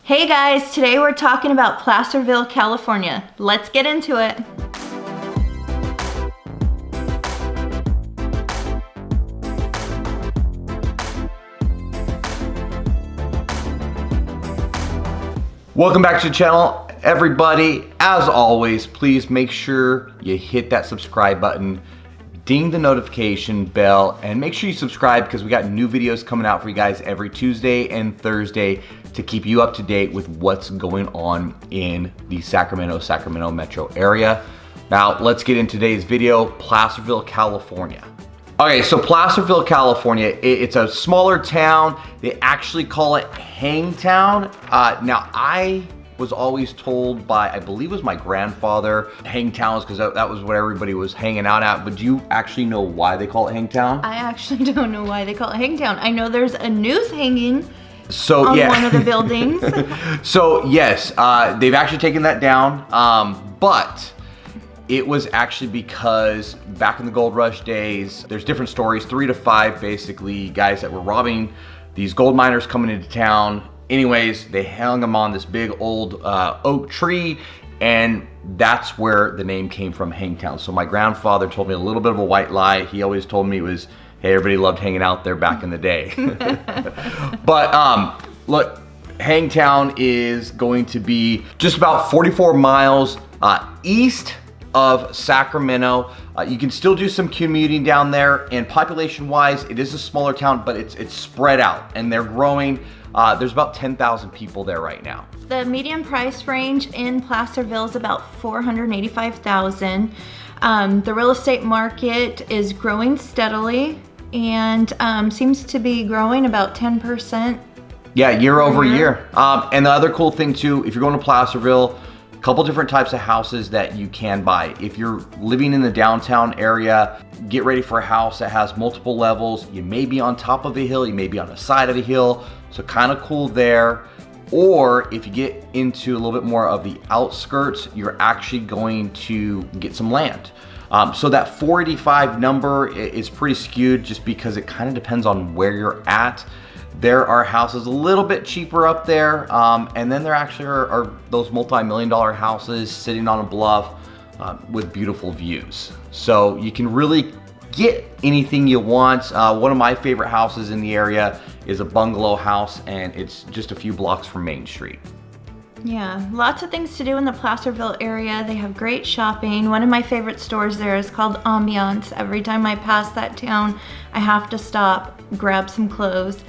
Hey guys, today we're talking about Placerville, California. Let's get into it. Welcome back to the channel, everybody. As always, please make sure you hit that subscribe button, ding the notification bell, and make sure you subscribe because we got new videos coming out for you guys every Tuesday and Thursday to keep you up to date with what's going on in the Sacramento metro area. Now, let's get into today's video, Placerville, California. Okay, so Placerville, California, it's a smaller town. They actually call it Hangtown. Now, I was always told by, I believe it was my grandfather, Hangtowns, because that was what everybody was hanging out at. But do you actually know why they call it Hangtown? I actually don't know why they call it Hangtown. I know there's a noose hanging on one of the buildings. So yes, they've actually taken that down, but it was actually because back in the gold rush days, there's different stories, 3 to 5 basically, guys that were robbing these gold miners coming into town. Anyways, they hung them on this big old oak tree, and that's where the name came from, Hangtown. So my grandfather told me a little bit of a white lie. He always told me it was, hey, everybody loved hanging out there back in the day. But look, Hangtown is going to be just about 44 miles east of Sacramento. You can still do some commuting down there, and population-wise, it is a smaller town, but it's spread out, and they're growing. There's about 10,000 people there right now. The median price range in Placerville is about $485,000. The real estate market is growing steadily and seems to be growing about 10%. Yeah, year over year. And the other cool thing too, if you're going to Placerville, a couple different types of houses that you can buy. If you're living in the downtown area, get ready for a house that has multiple levels. You may be on top of a hill, you may be on the side of a hill, so kind of cool there. Or if you get into a little bit more of the outskirts, you're actually going to get some land. So that 485 number is pretty skewed just because it kind of depends on where you're at. There are houses a little bit cheaper up there, and then there actually are those multi-million dollar houses sitting on a bluff with beautiful views. So you can really get anything you want. One of my favorite houses in the area is a bungalow house, and it's just a few blocks from Main Street. Yeah, lots of things to do in the Placerville area. They have great shopping. One of my favorite stores there is called Ambiance. Every time I pass that town, I have to stop, grab some clothes.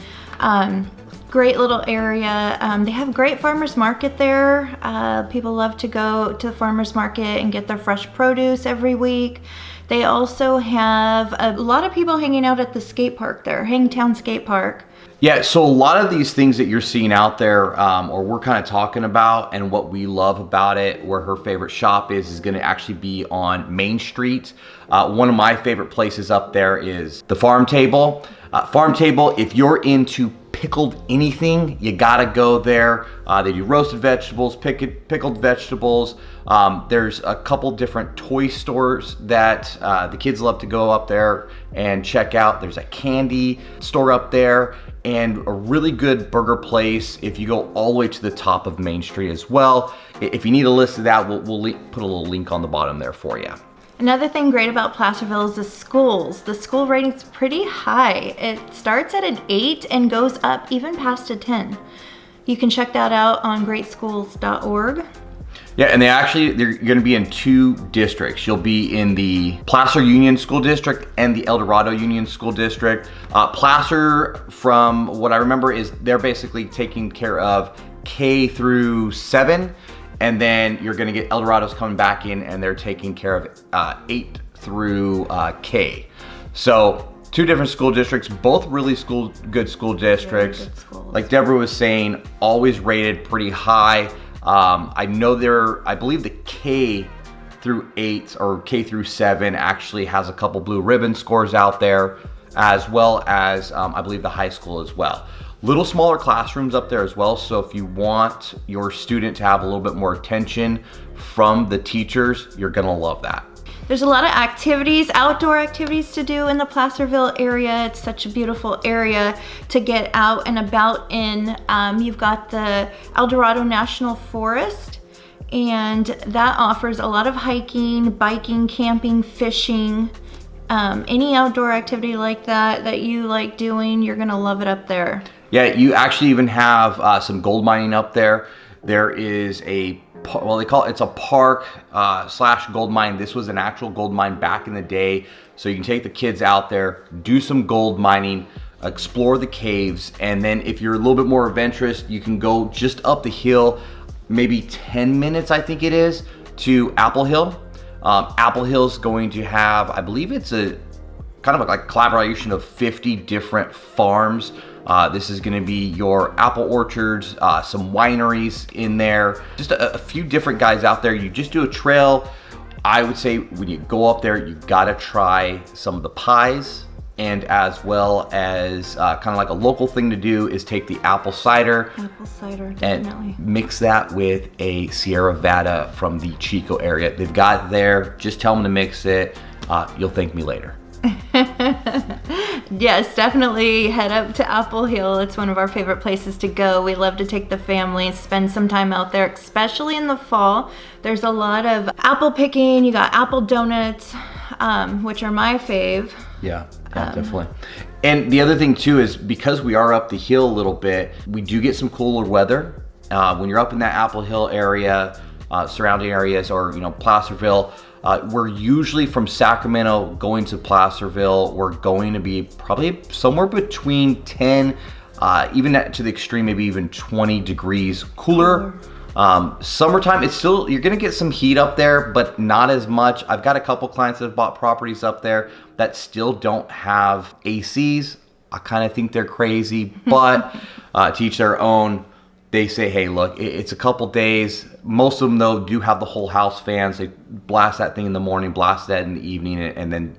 Great little area. They have great farmers market there. People love to go to the farmers market and get their fresh produce every week. They also have a lot of people hanging out at the skate park there, Hangtown Skate Park. Yeah, so a lot of these things that you're seeing out there, or we're kind of talking about, and what we love about it, where her favorite shop is going to actually be on Main Street. One of my favorite places up there is the Farm Table. Farm Table, if you're into pickled anything, you gotta go there. They do roasted vegetables, pickled vegetables. There's a couple different toy stores that the kids love to go up there and check out. There's a candy store up there, and a really good burger place if you go all the way to the top of Main Street as well. If you need a list of that, we'll put a little link on the bottom there for you. Another thing great about Placerville is the schools. The school rating's pretty high. It starts at an 8 and goes up even past a 10. You can check that out on greatschools.org. Yeah, and they're gonna be in 2 districts. You'll be in the Placer Union School District and the El Dorado Union School District. Placer, from what I remember, is they're basically taking care of K through 7. And then you're gonna get El Dorado's coming back in, and they're taking care of 8 through K. So 2 different school districts, both really good school districts. Good schools. Like Deborah was saying, always rated pretty high. I believe the K through 8 or K through 7 actually has a couple blue ribbon scores out there, as well as I believe the high school as well. Little smaller classrooms up there as well, so if you want your student to have a little bit more attention from the teachers, you're gonna love that. There's a lot of activities, outdoor activities to do in the Placerville area. It's such a beautiful area to get out and about in. You've got the El Dorado National Forest, and that offers a lot of hiking, biking, camping, fishing. Any outdoor activity like that you like doing, you're gonna love it up there. Yeah, you actually even have some gold mining up there. There is well, they call it's a park slash gold mine. This was an actual gold mine back in the day. So you can take the kids out there, do some gold mining, explore the caves, and then if you're a little bit more adventurous, you can go just up the hill, maybe 10 minutes, I think it is, to Apple Hill. Apple Hill's going to have, I believe it's a kind of like collaboration of 50 different farms. This is going to be your apple orchards, some wineries in there, just a few different guys out there. You just do a trail. I would say when you go up there, you got to try some of the pies, and as well as kind of like a local thing to do is take the apple cider. Apple cider, definitely. And mix that with a Sierra Nevada from the Chico area. They've got it there. Just tell them to mix it. You'll thank me later. Yes, definitely head up to Apple Hill. It's one of our favorite places to go. We love to take the family, spend some time out there, especially in the fall. There's a lot of apple picking. You got apple donuts, which are my fave. Yeah, definitely. And the other thing too is because we are up the hill a little bit, we do get some cooler weather. When you're up in that Apple Hill area, surrounding areas, or Placerville, we're usually from Sacramento going to Placerville. We're going to be probably somewhere between 10, even to the extreme, maybe even 20 degrees cooler. Summertime, it's still, you're gonna get some heat up there, but not as much. I've got a couple clients that have bought properties up there that still don't have ACs. I kind of think they're crazy, but to each their own. They say, hey, look, it's a couple days. Most of them, though, do have the whole house fans. They blast that thing in the morning, blast that in the evening, and then,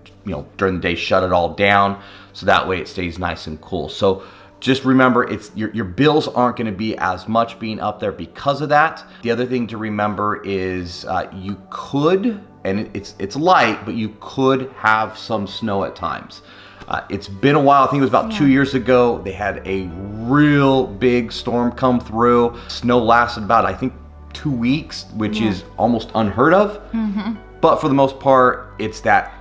during the day, shut it all down. So that way it stays nice and cool. So just remember, it's your bills aren't going to be as much being up there because of that. The other thing to remember is you could, and it's light, but you could have some snow at times. It's been a while. I think it was about 2 years ago. They had a real big storm come through. Snow lasted about, I think, 2 weeks, which is almost unheard of. Mm-hmm. But for the most part, it's that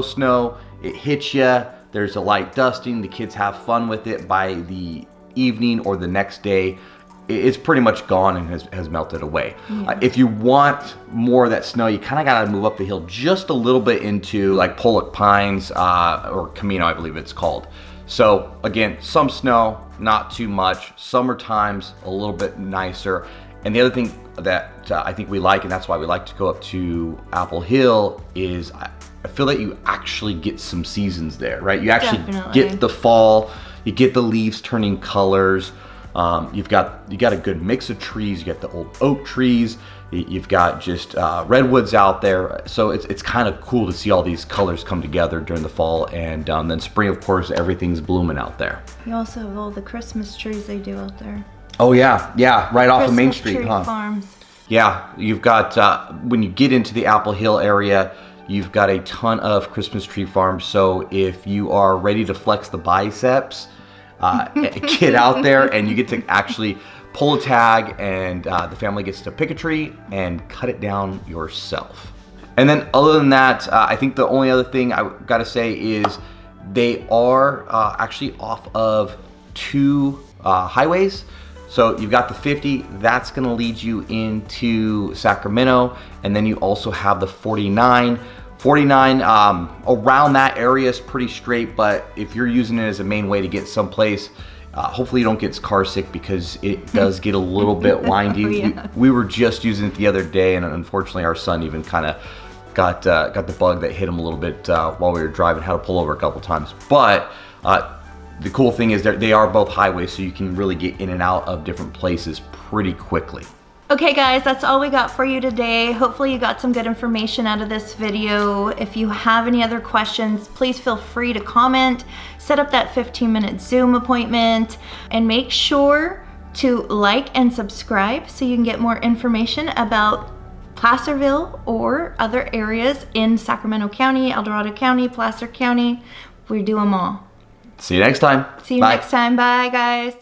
snow. It hits you. There's a light dusting. The kids have fun with it. By the evening or the next day, it's pretty much gone and has melted away. Yeah. If you want more of that snow, you kind of got to move up the hill just a little bit into like Pollock Pines or Camino, I believe it's called. So again, some snow, not too much. Summertime's a little bit nicer. And the other thing that I think we like, and that's why we like to go up to Apple Hill, is I feel that you actually get some seasons there, right? You actually get the fall, you get the leaves turning colors. You've got a good mix of trees. You got the old oak trees. You've got just redwoods out there. So it's kind of cool to see all these colors come together during the fall, and then spring, of course, everything's blooming out there. You also have all the Christmas trees they do out there. Oh yeah, right off of Main Street, Christmas tree farms. Yeah, you've got when you get into the Apple Hill area, you've got a ton of Christmas tree farms. So if you are ready to flex the biceps, get out there and you get to actually pull a tag, and the family gets to pick a tree and cut it down yourself. And then other than that, I think the only other thing I got to say is they are actually off of 2 highways. So you've got the 50, that's going to lead you into Sacramento, and then you also have the 49. 49 around that area is pretty straight, but if you're using it as a main way to get someplace, hopefully you don't get car sick, because it does get a little bit windy. Yeah. We were just using it the other day, and unfortunately our son even kind of got the bug that hit him a little bit while we were driving, had to pull over a couple times. But the cool thing is that they are both highways, so you can really get in and out of different places pretty quickly. Okay guys, that's all we got for you today. Hopefully you got some good information out of this video. If you have any other questions, please feel free to comment, set up that 15-minute Zoom appointment, and make sure to like and subscribe so you can get more information about Placerville or other areas in Sacramento County, El Dorado County, Placer County. We do them all. See you next time. See you Bye. next time. Bye, guys.